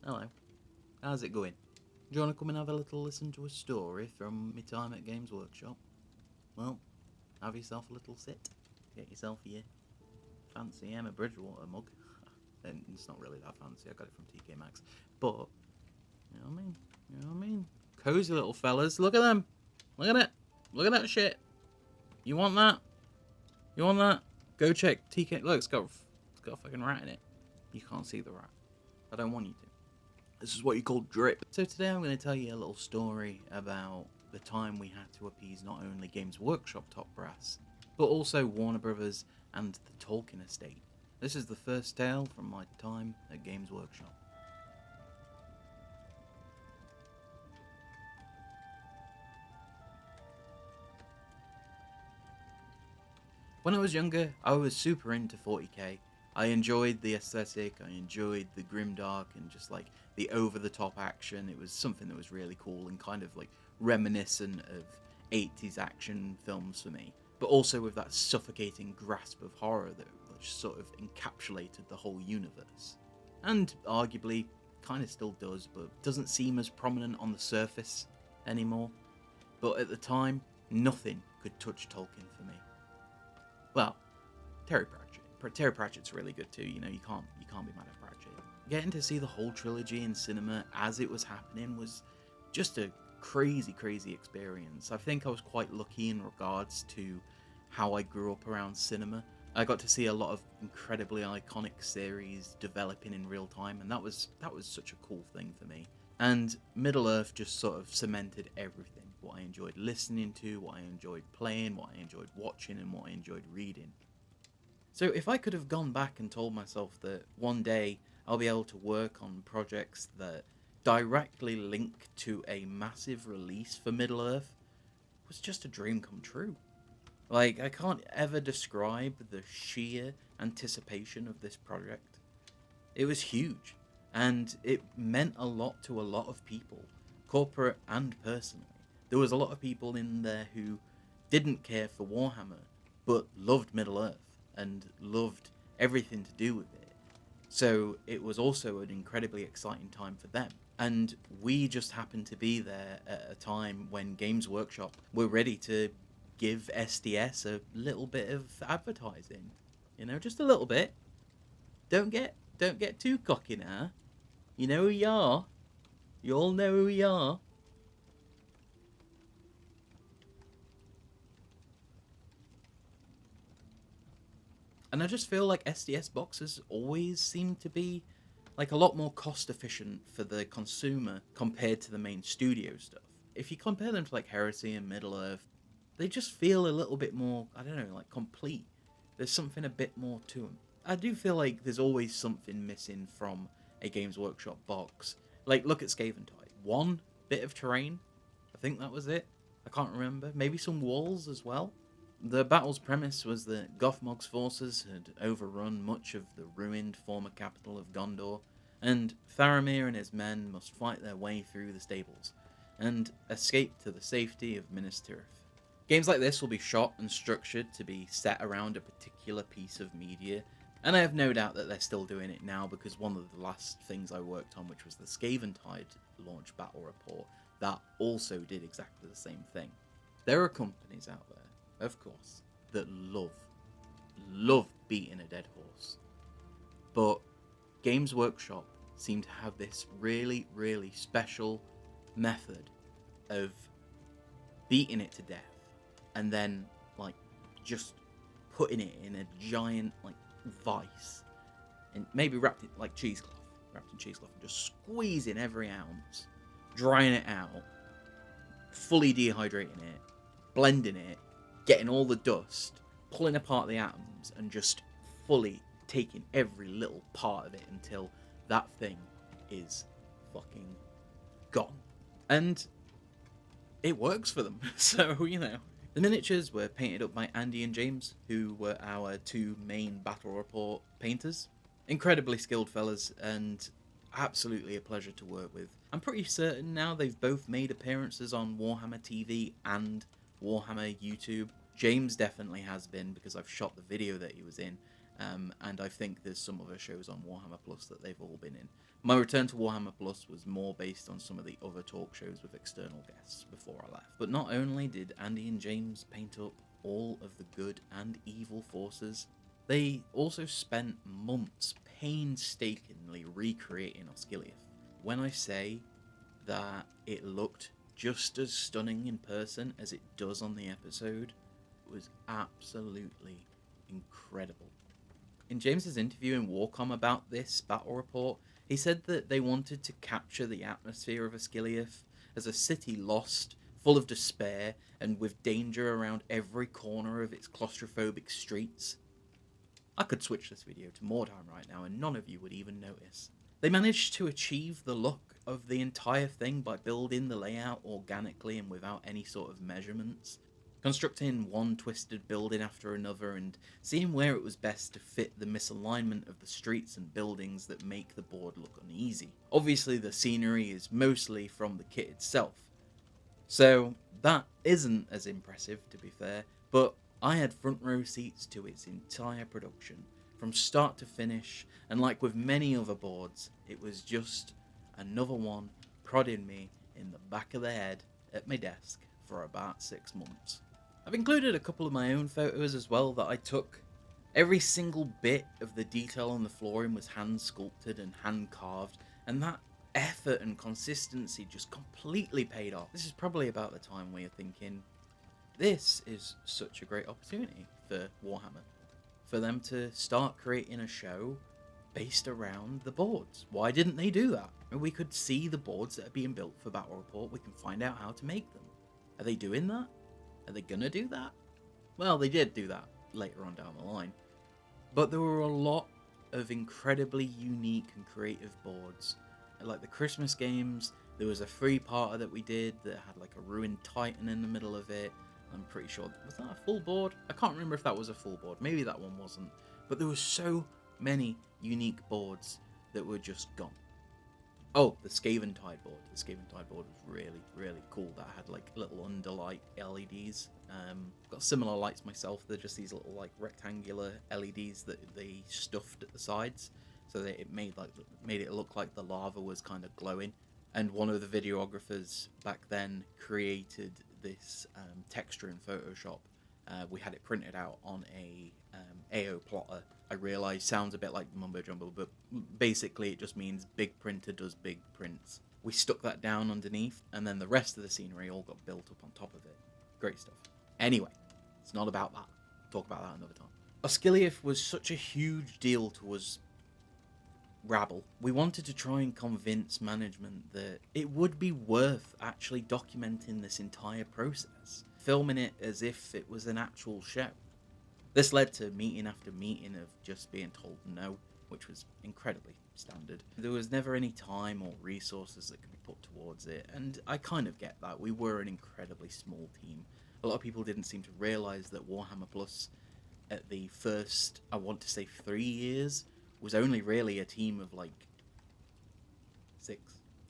Hello. How's it going? Do you want to come and have a little listen to a story from my time at Games Workshop? Well, have yourself a little sit. Get yourself your fancy Emma Bridgewater mug. And it's not really that fancy, I got it from TK Maxx. But, you know what I mean? You know what I mean? Cozy little fellas. Look at them. Look at it. Look at that shit. You want that? You want that? Go check TK. Look, it's got a fucking rat in it. You can't see the rat. I don't want you to. This is what you call drip. So today I'm going to tell you a little story about the time we had to appease not only Games Workshop top brass, but also Warner Brothers and the Tolkien estate. This is the first tale from my time at Games Workshop. When I was younger, I was super into 40k. I enjoyed the aesthetic, I enjoyed the grimdark and just like the over-the-top action. It was something that was really cool and kind of like reminiscent of 80s action films for me, but also with that suffocating grasp of horror that just sort of encapsulated the whole universe. And arguably kind of still does, but doesn't seem as prominent on the surface anymore. But at the time, nothing could touch Tolkien for me. Well, Terry Pratchett. Terry Pratchett's really good too. You know, you can't be mad at Pratchett. Getting to see the whole trilogy in cinema as it was happening was just a crazy experience. I think I was quite lucky in regards to how I grew up around cinema. I got to see a lot of incredibly iconic series developing in real time, and that was such a cool thing for me. And Middle-earth just sort of cemented everything. What I enjoyed listening to, what I enjoyed playing, what I enjoyed watching, and what I enjoyed reading. So if I could have gone back and told myself that one day I'll be able to work on projects that directly link to a massive release for Middle-earth, it was just a dream come true. Like, I can't ever describe the sheer anticipation of this project. It was huge, and it meant a lot to a lot of people, corporate and personally. There was a lot of people in there who didn't care for Warhammer, but loved Middle-earth and loved everything to do with it. So it was also an incredibly exciting time for them. And we just happened to be there at a time when Games Workshop were ready to give SDS a little bit of advertising. You know, just a little bit. Don't get too cocky now. You know who you are. You all know who you are. And I just feel like SDS boxes always seem to be like a lot more cost efficient for the consumer compared to the main studio stuff. If you compare them to like Heresy and Middle-earth, they just feel a little bit more, I don't know, like complete. There's something a bit more to them. I do feel like there's always something missing from a Games Workshop box. Like, look at Skaven Tide. One bit of terrain, I think that was it. I can't remember. Maybe some walls as well. The battle's premise was that Gothmog's forces had overrun much of the ruined former capital of Gondor, and Faramir and his men must fight their way through the stables, and escape to the safety of Minas Tirith. Games like this will be shot and structured to be set around a particular piece of media, and I have no doubt that they're still doing it now, because one of the last things I worked on, which was the Skaven Tide launch battle report, that also did exactly the same thing. There are companies out there, of course, that love beating a dead horse. But Games Workshop seem to have this really special method of beating it to death and then like just putting it in a giant like vice and maybe wrapped in cheesecloth and just squeezing every ounce, drying it out, fully dehydrating it, blending it, getting all the dust, pulling apart the atoms, and just fully taking every little part of it until that thing is fucking gone. And it works for them. So, you know. The miniatures were painted up by Andy and James, who were our two main battle report painters. Incredibly skilled fellas, and absolutely a pleasure to work with. I'm pretty certain now they've both made appearances on Warhammer TV and Warhammer YouTube. James definitely has been, because I've shot the video that he was in, And I think there's some other shows on Warhammer Plus that they've all been in. My return to Warhammer Plus was more based on some of the other talk shows with external guests before I left. But not only did Andy and James paint up all of the good and evil forces, they also spent months painstakingly recreating Osgiliath. When I say that it looked just as stunning in person as it does on the episode, it was absolutely incredible. In James's interview in Warcom about this battle report, he said that they wanted to capture the atmosphere of Osgiliath as a city lost, full of despair, and with danger around every corner of its claustrophobic streets. I could switch this video to Mordheim right now and none of you would even notice. They managed to achieve the look of the entire thing by building the layout organically and without any sort of measurements, constructing one twisted building after another and seeing where it was best to fit the misalignment of the streets and buildings that make the board look uneasy. Obviously the scenery is mostly from the kit itself, so that isn't as impressive, to be fair, but I had front row seats to its entire production, from start to finish, and like with many other boards, it was just another one prodding me in the back of the head at my desk for about 6 months. I've included a couple of my own photos as well that I took. Every single bit of the detail on the flooring was hand sculpted and hand carved, and that effort and consistency just completely paid off. This is probably about the time where you're thinking, this is such a great opportunity for Warhammer, for them to start creating a show based around the boards. Why didn't they do that? We could see the boards that are being built for Battle Report. We can find out how to make them. Are they doing that? Are they gonna do that? Well, they did do that later on down the line. But there were a lot of incredibly unique and creative boards. Like the Christmas games, there was a three-parter that we did that had like a ruined titan in the middle of it. I'm pretty sure, was that a full board? I can't remember if that was a full board. Maybe that one wasn't. But there were so many unique boards that were just gone. Oh, the Skaven Tide board. The Skaven Tide board was really, really cool. That had like little underlight LEDs. Got similar lights myself. They're just these little like rectangular LEDs that they stuffed at the sides, so that it made it look like the lava was kind of glowing. And one of the videographers back then created this texture in Photoshop. We had it printed out on a AO plotter. I realise sounds a bit like mumbo jumbo, but basically it just means big printer does big prints. We stuck that down underneath, and then the rest of the scenery all got built up on top of it. Great stuff. Anyway, it's not about that. Talk about that another time. Osgiliath was such a huge deal to us rabble. We wanted to try and convince management that it would be worth actually documenting this entire process, filming it as if it was an actual show. This led to meeting after meeting of just being told no, which was incredibly standard. There was never any time or resources that could be put towards it, and I kind of get that. We were an incredibly small team. A lot of people didn't seem to realise that Warhammer Plus, at the first, I want to say 3 years, was only really a team of like 6,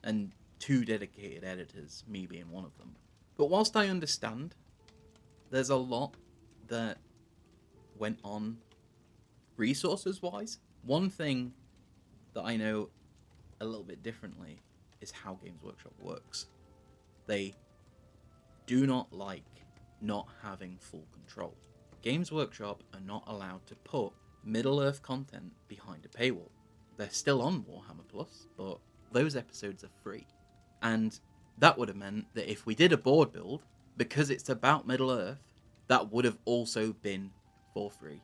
and 2 dedicated editors, me being one of them. But whilst I understand, there's a lot that went on resources wise. One thing that I know a little bit differently is how Games Workshop works. They do not like not having full control. Games Workshop are not allowed to put Middle-earth content behind a paywall. They're still on Warhammer Plus, but those episodes are free. And that would have meant that if we did a board build, because it's about Middle-earth, that would have also been for free.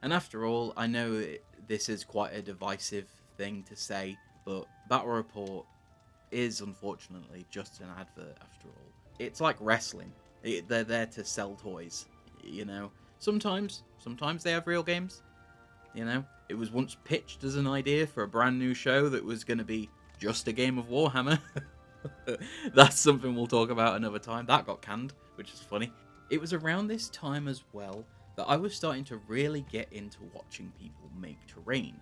And after all, I know this is quite a divisive thing to say, but Battle Report is unfortunately just an advert after all. It's like wrestling. They're there to sell toys, you know. Sometimes they have real games, you know. It was once pitched as an idea for a brand new show that was going to be just a game of Warhammer. That's something we'll talk about another time. That got canned, which is funny. It was around this time as well that I was starting to really get into watching people make terrain.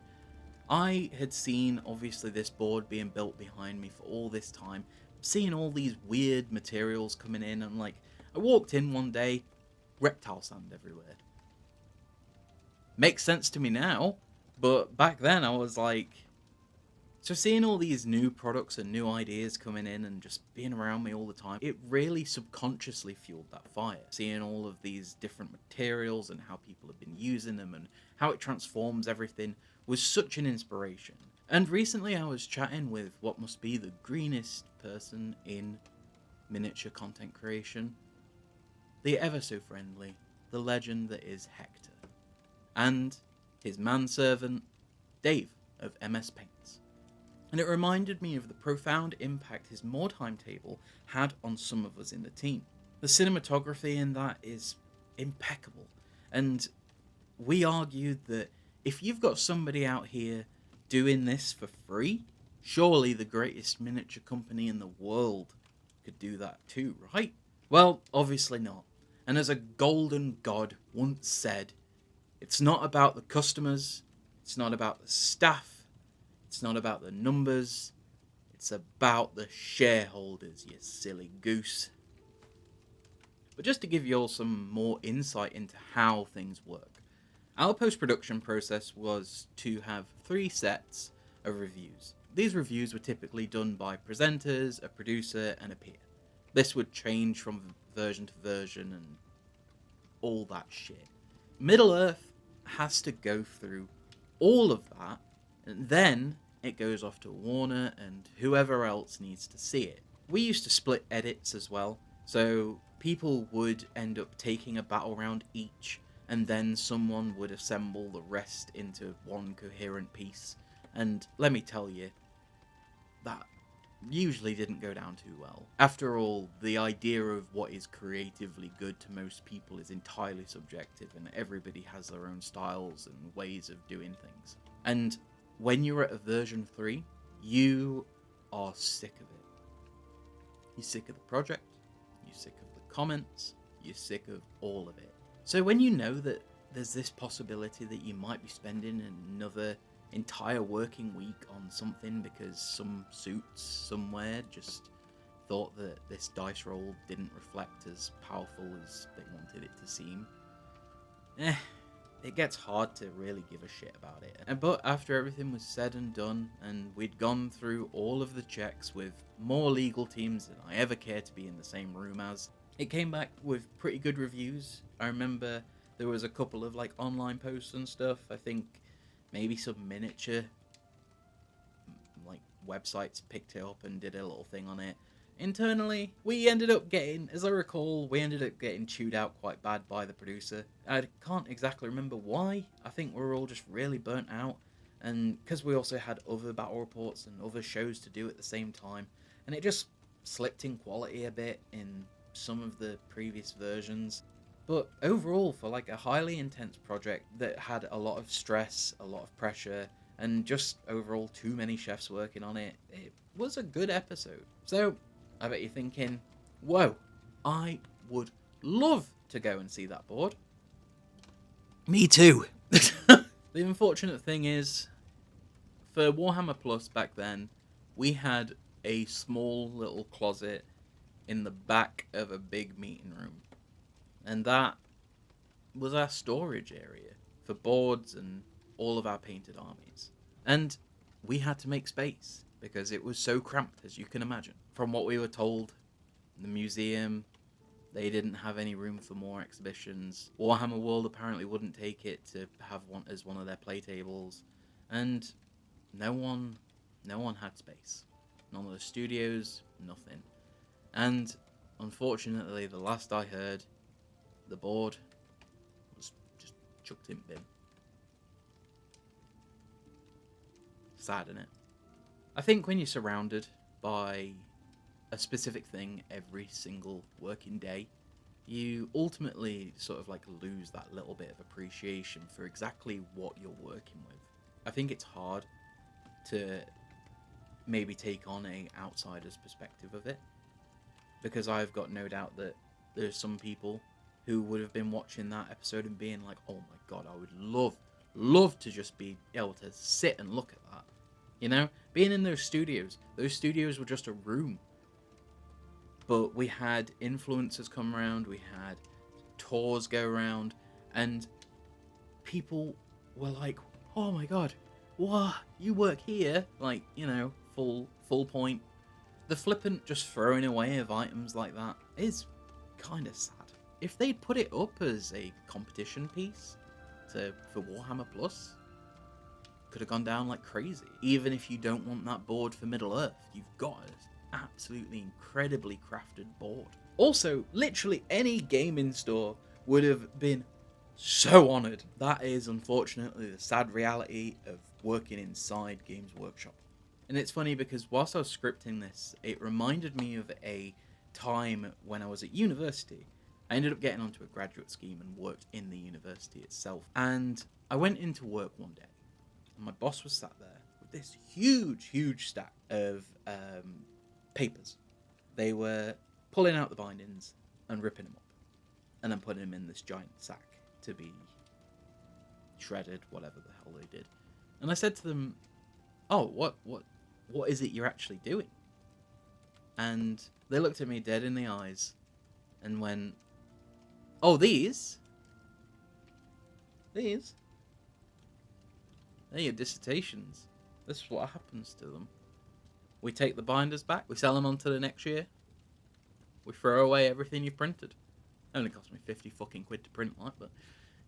I had seen, obviously, this board being built behind me for all this time, seeing all these weird materials coming in, and like, I walked in one day, reptile sand everywhere. Makes sense to me now, but back then I was like, so seeing all these new products and new ideas coming in and just being around me all the time, it really subconsciously fueled that fire. Seeing all of these different materials and how people have been using them and how it transforms everything was such an inspiration. And recently I was chatting with what must be the greenest person in miniature content creation, the ever so friendly, the legend that is Hector, and his manservant, Dave of MS Paints. And it reminded me of the profound impact his more timetable had on some of us in the team. The cinematography in that is impeccable, and we argued that if you've got somebody out here doing this for free, surely the greatest miniature company in the world could do that too, right? Well, obviously not. And as a golden god once said, it's not about the customers, it's not about the staff, it's not about the numbers, it's about the shareholders, you silly goose. But just to give you all some more insight into how things work, our post-production process was to have 3 sets of reviews. These reviews were typically done by presenters, a producer, and a peer. This would change from version to version and all that shit. Middle-earth has to go through all of that, and then it goes off to Warner and whoever else needs to see it. We used to split edits as well, so people would end up taking a battle round each, and then someone would assemble the rest into one coherent piece. And let me tell you, that usually didn't go down too well. After all, the idea of what is creatively good to most people is entirely subjective, and everybody has their own styles and ways of doing things. And when you're at a version 3, you are sick of it. You're sick of the project, you're sick of the comments, you're sick of all of it. So when you know that there's this possibility that you might be spending another entire working week on something because some suits somewhere just thought that this dice roll didn't reflect as powerful as they wanted it to seem, it gets hard to really give a shit about it. But after everything was said and done, and we'd gone through all of the checks with more legal teams than I ever care to be in the same room as, it came back with pretty good reviews. I remember there was a couple of like online posts and stuff. I think maybe some miniature like websites picked it up and did a little thing on it. Internally, we ended up getting, as I recall, chewed out quite bad by the producer. I can't exactly remember why. I think we were all just really burnt out, and because we also had other battle reports and other shows to do at the same time, and it just slipped in quality a bit in some of the previous versions. But overall, for like a highly intense project that had a lot of stress, a lot of pressure, and just overall too many chefs working on it, it was a good episode. So I bet you're thinking, whoa, I would love to go and see that board. Me too. The unfortunate thing is, for Warhammer Plus back then, we had a small little closet in the back of a big meeting room. And that was our storage area for boards and all of our painted armies. And we had to make space because it was so cramped, as you can imagine. From what we were told, the museum, they didn't have any room for more exhibitions. Warhammer World apparently wouldn't take it to have one as one of their play tables. And no one had space. None of the studios, nothing. And unfortunately, the last I heard, the board was just chucked in bin. Sad, isn't it? I think when you're surrounded by a specific thing every single working day, you ultimately sort of like lose that little bit of appreciation for exactly what you're working with. I think it's hard to maybe take on an outsider's perspective of it, because I've got no doubt that there's some people who would have been watching that episode and being like, oh my god, I would love to just be able to sit and look at that. You know, being in those studios were just a room. But we had influencers come around, we had tours go around, and people were like, oh my god, what, you work here? Like, you know, full point. The flippant just throwing away of items like that is kind of sad. If they'd put it up as a competition piece for Warhammer Plus, could have gone down like crazy. Even if you don't want that board for Middle Earth, you've got an absolutely incredibly crafted board. Also, literally any gaming store would have been so honoured. That is unfortunately the sad reality of working inside Games Workshop. And it's funny because whilst I was scripting this, it reminded me of a time when I was at university. I ended up getting onto a graduate scheme and worked in the university itself. And I went into work one day, and my boss was sat there with this huge stack of papers. They were pulling out the bindings and ripping them up, and then putting them in this giant sack to be shredded, whatever the hell they did. And I said to them, oh, what is it you're actually doing? And they looked at me dead in the eyes and went, oh, these? They're your dissertations. This is what happens to them. We take the binders back, we sell them on to the next year, we throw away everything you've printed. It only cost me 50 fucking quid to print like, but,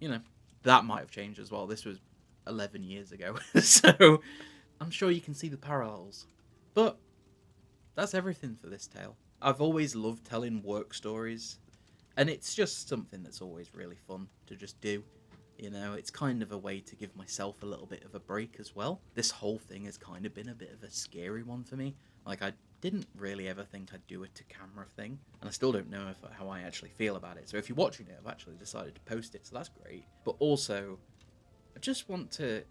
you know, that might have changed as well. This was 11 years ago, so I'm sure you can see the parallels. But that's everything for this tale. I've always loved telling work stories, and it's just something that's always really fun to just do. You know, it's kind of a way to give myself a little bit of a break as well. This whole thing has kind of been a bit of a scary one for me. Like, I didn't really ever think I'd do a to-camera thing, and I still don't know how I actually feel about it. So if you're watching it, I've actually decided to post it, so that's great. But also, I just want to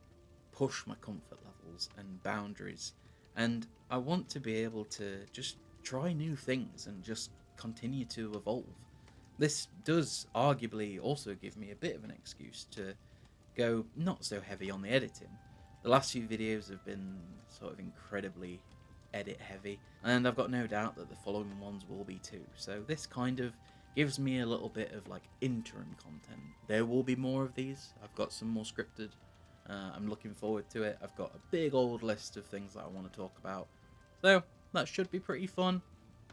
push my comfort levels and boundaries, and I want to be able to just try new things and just continue to evolve. This does arguably also give me a bit of an excuse to go not so heavy on the editing. The last few videos have been sort of incredibly edit heavy, and I've got no doubt that the following ones will be too. So this kind of gives me a little bit of like interim content. There will be more of these. I've got some more scripted. I'm looking forward to it. I've got a big old list of things that I want to talk about. So that should be pretty fun.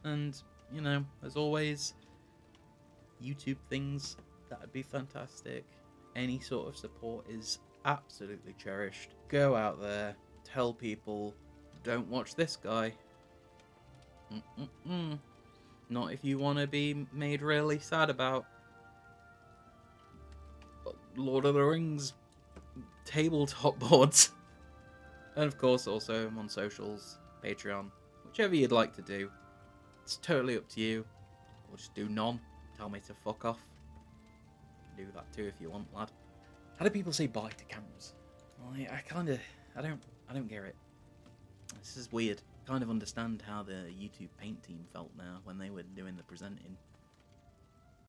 And, you know, as always, YouTube things, that would be fantastic. Any sort of support is absolutely cherished. Go out there, tell people, don't watch this guy. Not if you want to be made really sad about Lord of the Rings tabletop boards. And of course also I'm on socials, Patreon, whichever you'd like to do. It's totally up to you. Or just do none. Tell me to fuck off. Do that too if you want, lad. How do people say bye to cameras? Well, I don't get it. This is weird. Kind of understand how the YouTube Paint team felt now when they were doing the presenting.